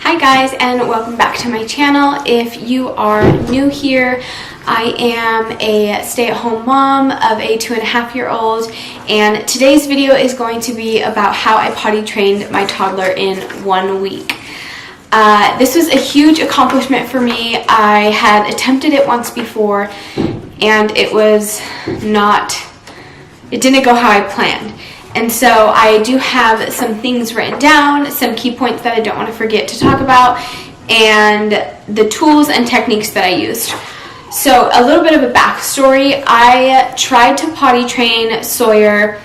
Hi guys, and welcome back to my channel. If you are new here, I am a stay-at-home mom of a 2.5-year-old, and today's video is going to be about how I potty trained my toddler in 1 week. This was a huge accomplishment for me. I had attempted it once before, and it didn't go how I planned. And so I do have some things written down, some key points that I don't want to forget to talk about, and the tools and techniques that I used. So a little bit of a backstory. I tried to potty train Sawyer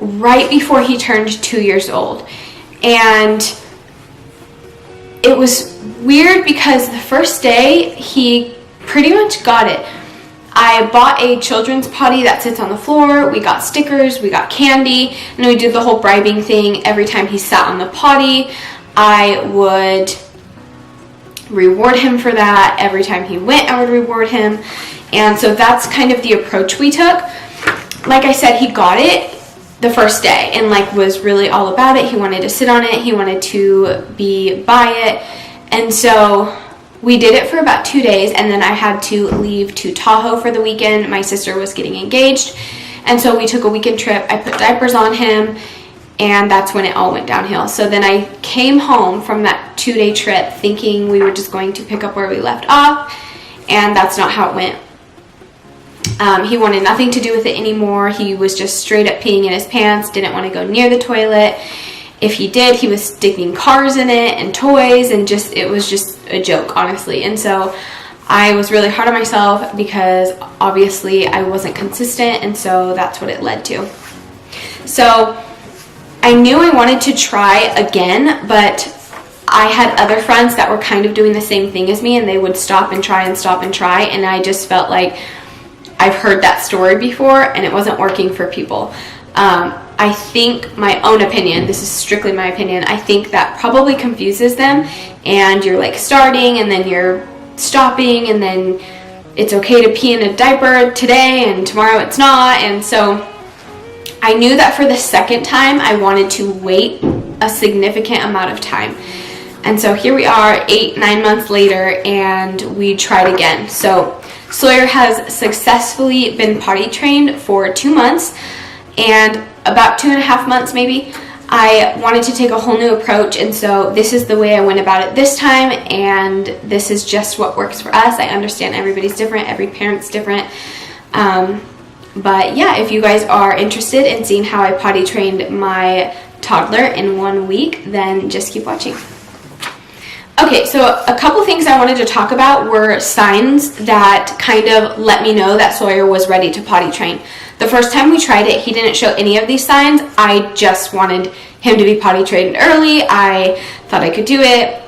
right before he turned 2 years old. And it was weird because the first day he pretty much got it. I bought a children's potty that sits on the floor. We got stickers, we got candy, and we did the whole bribing thing. Every time he sat on the potty, I would reward him for that. Every time he went, I would reward him. And so that's kind of the approach we took. Like I said, he got it the first day and was really all about it. He wanted to sit on it. He wanted to be by it. And so we did it for about 2 days, and then I had to leave to Tahoe for the weekend. My sister was getting engaged, and so we took a weekend trip. I put diapers on him, and that's when it all went downhill. So then I came home from that 2-day trip thinking we were just going to pick up where we left off, and that's not how it went. He wanted nothing to do with it anymore. He was just straight up peeing in his pants, didn't want to go near the toilet. If he did, he was sticking cars in it and toys, and it was just a joke, honestly. And so I was really hard on myself because obviously I wasn't consistent, and so that's what it led to. So I knew I wanted to try again, but I had other friends that were kind of doing the same thing as me, and they would stop and try and stop and try, and I just felt like I've heard that story before and it wasn't working for people. I think, my own opinion, this is strictly my opinion, I think that probably confuses them, and you're starting and then you're stopping, and then it's okay to pee in a diaper today and tomorrow it's not. And so I knew that for the second time I wanted to wait a significant amount of time. And so here we are 8-9 months later, and we tried again. So Sawyer has successfully been potty trained for 2 months, and about 2.5 months maybe, I wanted to take a whole new approach, and so this is the way I went about it this time, and this is just what works for us. I understand everybody's different, every parent's different, but yeah, if you guys are interested in seeing how I potty trained my toddler in 1 week, then just keep watching. Okay, so a couple things I wanted to talk about were signs that kind of let me know that Sawyer was ready to potty train. The first time we tried it, he didn't show any of these signs. I just wanted him to be potty trained early. I thought I could do it.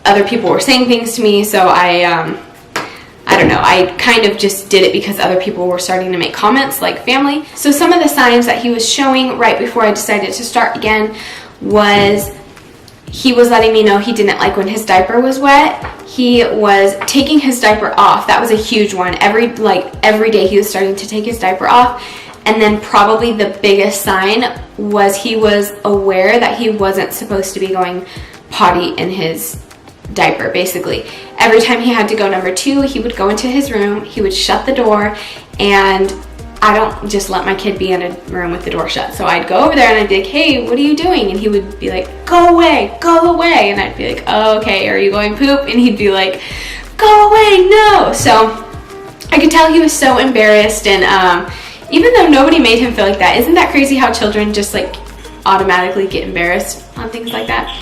Other people were saying things to me, so I don't know. I kind of just did it because other people were starting to make comments, like family. So some of the signs that he was showing right before I decided to start again was he was letting me know he didn't like when his diaper was wet. He was taking his diaper off. That was a huge one. Every day he was starting to take his diaper off. And then probably the biggest sign was he was aware that he wasn't supposed to be going potty in his diaper, basically. Every time he had to go number 2, he would go into his room, he would shut the door, and I don't just let my kid be in a room with the door shut. So I'd go over there and I'd be like, hey, what are you doing? And he would be like, go away, go away. And I'd be like, oh, okay, are you going poop? And he'd be like, go away, no. So I could tell he was so embarrassed, and even though nobody made him feel like that, isn't that crazy how children just automatically get embarrassed on things like that?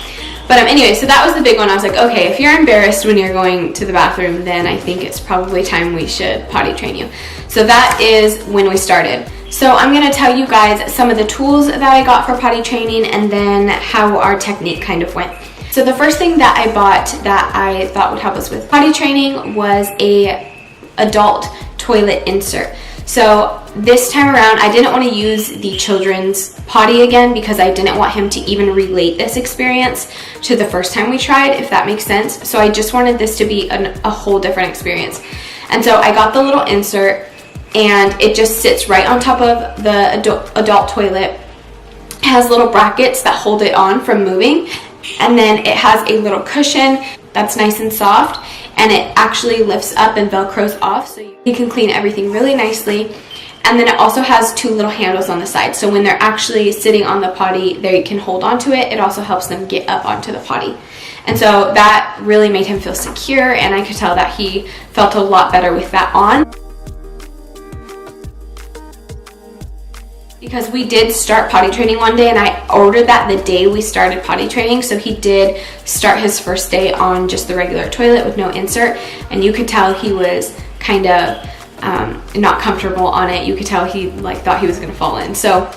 But anyway, so that was the big one. I was like, okay, if you're embarrassed when you're going to the bathroom, then I think it's probably time we should potty train you. So that is when we started. So I'm going to tell you guys some of the tools that I got for potty training, and then how our technique kind of went. So the first thing that I bought that I thought would help us with potty training was a adult toilet insert. So this time around, I didn't want to use the children's potty again because I didn't want him to even relate this experience to the first time we tried, if that makes sense. So I just wanted this to be a whole different experience. And so I got the little insert, and it just sits right on top of the adult toilet. It has little brackets that hold it on from moving, And then it has a little cushion that's nice and soft, and it actually lifts up and velcros off, so you can clean everything really nicely. And then it also has 2 little handles on the side, so when they're actually sitting on the potty, they can hold onto it. It also helps them get up onto the potty. And so that really made him feel secure, and I could tell that he felt a lot better with that on. Because we did start potty training one day, and I ordered that the day we started potty training, so he did start his first day on just the regular toilet with no insert, and you could tell he was kind of not comfortable on it. You could tell he thought he was going to fall in. So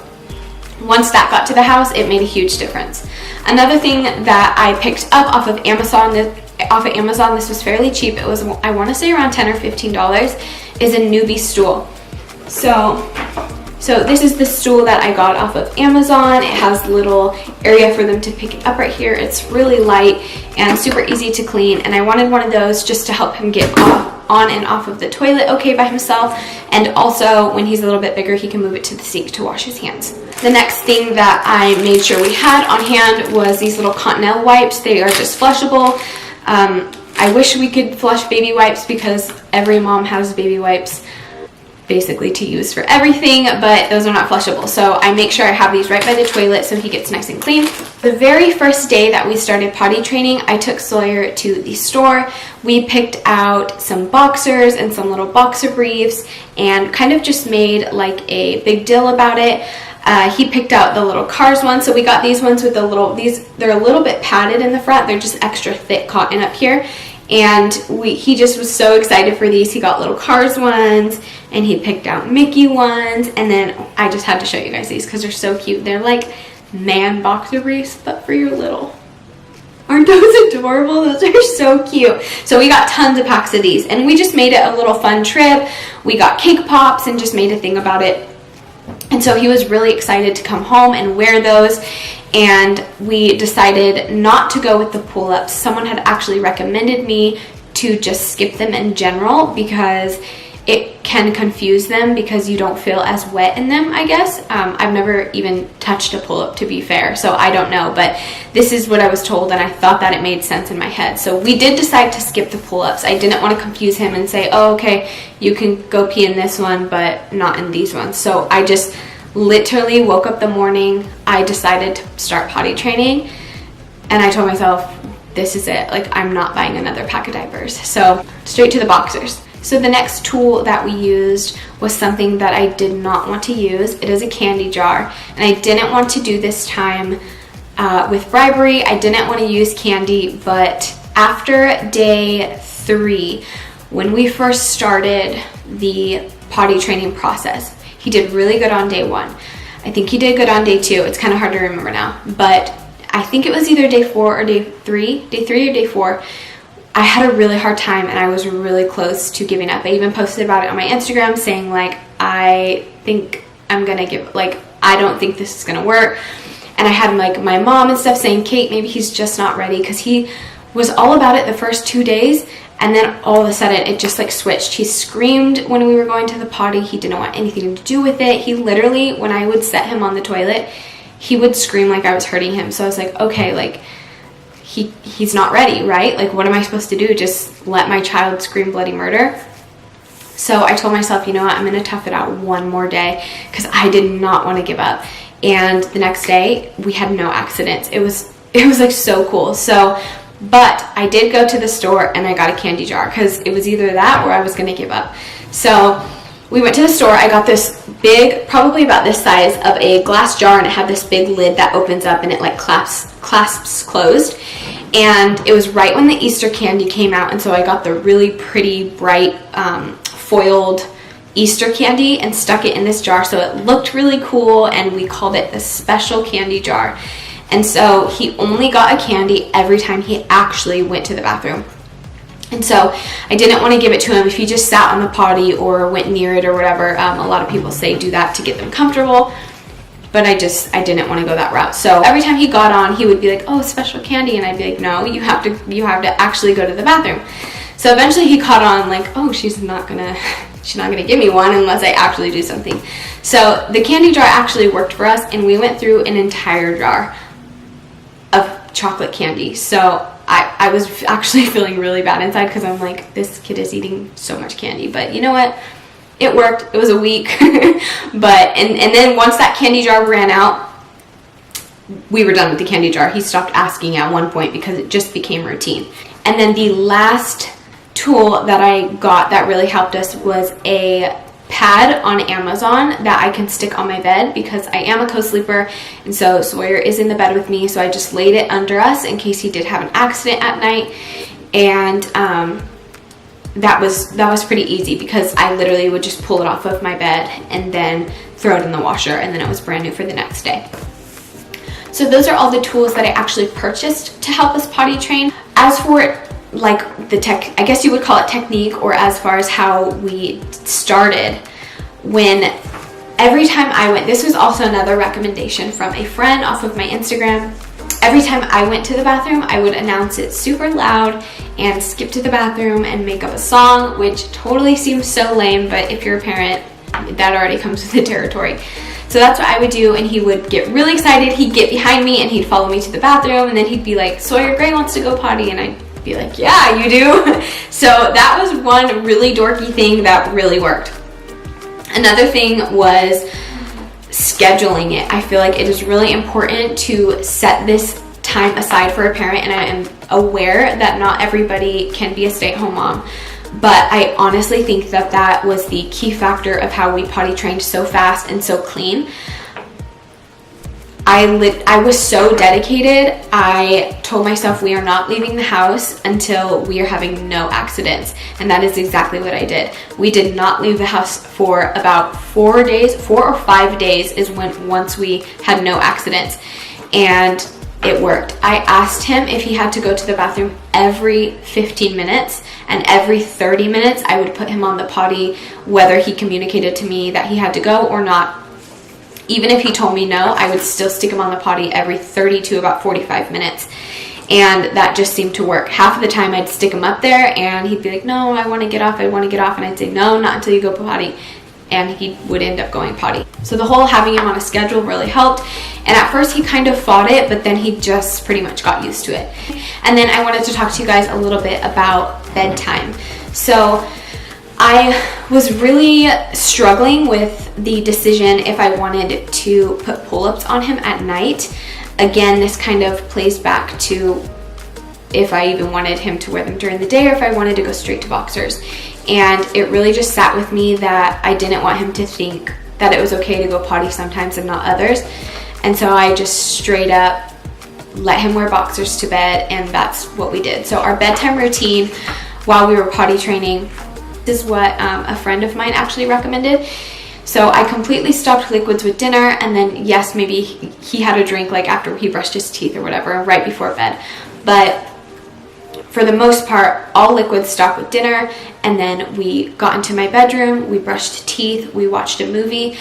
once that got to the house, it made a huge difference. Another thing that I picked up off of Amazon, this was fairly cheap. It was, I want to say, around $10 or $15, is a NUBY stool. So this is the stool that I got off of Amazon. It has a little area for them to pick it up right here. It's really light and super easy to clean, and I wanted one of those just to help him get on and off of the toilet okay by himself, and also when he's a little bit bigger, he can move it to the sink to wash his hands. The next thing that I made sure we had on hand was these little Continental wipes. They are just flushable. I wish we could flush baby wipes, because every mom has baby wipes basically to use for everything, but those are not flushable. So I make sure I have these right by the toilet so he gets nice and clean. The very first day that we started potty training, I took Sawyer to the store. We picked out some boxers and some little boxer briefs and kind of just made like a big deal about it. He picked out the little Cars ones, so we got these ones with the little, they're a little bit padded in the front, they're just extra thick cotton up here. And he just was so excited for these. He got little Cars ones, and he picked out Mickey ones, and then I just had to show you guys these because they're so cute. They're like man boxer briefs, but for your little. Aren't those adorable? Those are so cute. So we got tons of packs of these, and we just made it a little fun trip. We got cake pops and just made a thing about it. And so he was really excited to come home and wear those. And we decided not to go with the pull-ups. Someone had actually recommended me to just skip them in general because it can confuse them because you don't feel as wet in them, I guess. I've never even touched a pull-up, to be fair, so I don't know, but this is what I was told, and I thought that it made sense in my head. So we did decide to skip the pull-ups. I didn't want to confuse him and say, oh, okay, you can go pee in this one, but not in these ones. So I just literally woke up the morning, I decided to start potty training, and I told myself, this is it. Like, I'm not buying another pack of diapers. So straight to the boxers. So the next tool that we used was something that I did not want to use. It is a candy jar, and I didn't want to do this time with bribery. I didn't want to use candy, but after day 3, when we first started the potty training process, he did really good on day 1. I think he did good on day 2. It's kind of hard to remember now, but I think it was either day 4 or day 3 or day 4. I had a really hard time, and I was really close to giving up. I even posted about it on my Instagram saying, like, I think I'm gonna give, like, I don't think this is gonna work. And I had like my mom and stuff saying, Kate, maybe he's just not ready, because he was all about it the first 2 days, and then all of a sudden it just like switched. He screamed when we were going to the potty. He didn't want anything to do with it. He literally, when I would set him on the toilet, he would scream like I was hurting him. So I was like, okay, like, he's not ready, right? Like, what am I supposed to do? Just let my child scream bloody murder? So I told myself, you know what, I'm gonna tough it out one more day, because I did not want to give up. And the next day we had no accidents. It was like so cool. So, but I did go to the store and I got a candy jar, because it was either that or I was gonna give up. So we went to the store. I got this big, probably about this size, of a glass jar, and it had this big lid that opens up and it like clasps closed. And it was right when the Easter candy came out, and so I got the really pretty bright foiled Easter candy and stuck it in this jar, so it looked really cool, and we called it the special candy jar. And so he only got a candy every time he actually went to the bathroom. And so I didn't want to give it to him if he just sat on the potty or went near it or whatever. A lot of people say do that to get them comfortable, but I didn't want to go that route. So every time he got on, he would be like, oh, special candy, and I'd be like, no, you have to actually go to the bathroom. So eventually he caught on, like, oh, she's not gonna give me one unless I actually do something. So the candy jar actually worked for us, and we went through an entire jar of chocolate candy. So I was actually feeling really bad inside because I'm like, this kid is eating so much candy. But you know what? It worked. It was a week. But and then once that candy jar ran out, we were done with the candy jar. He stopped asking at one point because it just became routine. And then the last tool that I got that really helped us was a pad on Amazon that I can stick on my bed because I am a co-sleeper, and so Sawyer is in the bed with me, so I just laid it under us in case he did have an accident at night. And that was pretty easy because I literally would just pull it off of my bed and then throw it in the washer, and then it was brand new for the next day. So those are all the tools that I actually purchased to help us potty train. As for like the tech, I guess you would call it technique, or as far as how we started, when every time I went, this was also another recommendation from a friend off of my Instagram. Every time I went to the bathroom, I would announce it super loud and skip to the bathroom and make up a song, which totally seems so lame, but if you're a parent, that already comes with the territory. So that's what I would do, and he would get really excited. He'd get behind me and he'd follow me to the bathroom, and then he'd be like, Sawyer, Gray wants to go potty, and I'd be like, yeah, you do. So that was one really dorky thing that really worked. Another thing was scheduling it. I feel like it is really important to set this time aside for a parent, and I am aware that not everybody can be a stay-at-home mom, but I honestly think that that was the key factor of how we potty trained so fast and so clean. I was so dedicated. I told myself we are not leaving the house until we are having no accidents, and that is exactly what I did. We did not leave the house for about 4 or 5 days is when once we had no accidents, and it worked. I asked him if he had to go to the bathroom every 15 minutes, and every 30 minutes I would put him on the potty, whether he communicated to me that he had to go or not. Even if he told me no, I would still stick him on the potty every 30 to about 45 minutes. And that just seemed to work. Half of the time I'd stick him up there and he'd be like, no, I want to get off. And I'd say, no, not until you go potty. And he would end up going potty. So the whole having him on a schedule really helped. And at first he kind of fought it, but then he just pretty much got used to it. And then I wanted to talk to you guys a little bit about bedtime. So I was really struggling with the decision if I wanted to put pull-ups on him at night. Again, this kind of plays back to if I even wanted him to wear them during the day or if I wanted to go straight to boxers. And it really just sat with me that I didn't want him to think that it was okay to go potty sometimes and not others. And so I just straight up let him wear boxers to bed, and that's what we did. So our bedtime routine while we were potty training, this is what a friend of mine actually recommended. So I completely stopped liquids with dinner, and then yes, maybe he had a drink like after he brushed his teeth or whatever right before bed. But for the most part, all liquids stopped with dinner, and then we got into my bedroom, we brushed teeth, we watched a movie,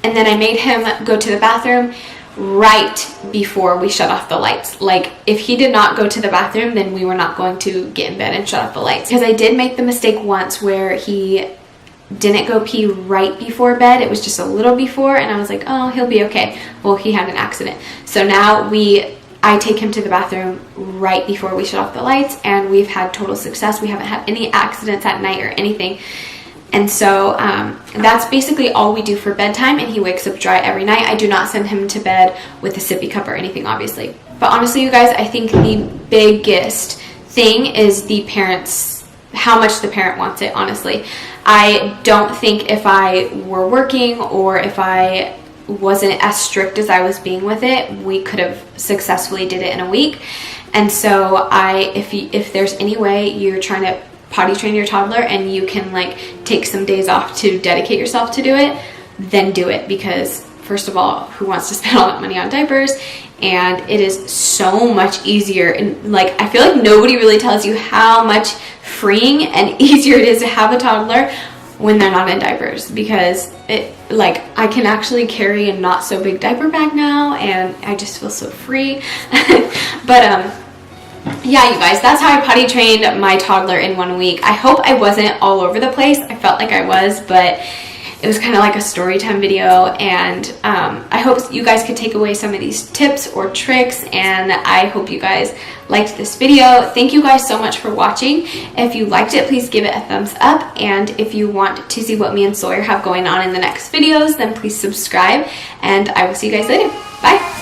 and then I made him go to the bathroom right before we shut off the lights. Like, if he did not go to the bathroom, then we were not going to get in bed and shut off the lights. Because I did make the mistake once where he didn't go pee right before bed. It was just a little before, and I was like, oh, he'll be okay. Well, he had an accident. So now I take him to the bathroom right before we shut off the lights, and we've had total success. We haven't had any accidents at night or anything. And so that's basically all we do for bedtime, and he wakes up dry every night. I do not send him to bed with a sippy cup or anything, obviously. But honestly, you guys, I think the biggest thing is how much the parent wants it, honestly. I don't think if I were working or if I wasn't as strict as I was being with it, we could have successfully did it in a week. And so if there's any way you're trying to potty train your toddler and you can like take some days off to dedicate yourself to do it, then do it. Because first of all, who wants to spend all that money on diapers? And it is so much easier, and like I feel like nobody really tells you how much freeing and easier it is to have a toddler when they're not in diapers, because I can actually carry a not so big diaper bag now, and I just feel so free. But yeah, you guys, that's how I potty trained my toddler in 1 week. I hope I wasn't all over the place. I felt like I was, but it was kind of like a story time video, and I hope you guys could take away some of these tips or tricks, and I hope you guys liked this video. Thank you guys so much for watching. If you liked it, please give it a thumbs up, and if you want to see what me and Sawyer have going on in the next videos, then please subscribe, and I will see you guys later. Bye!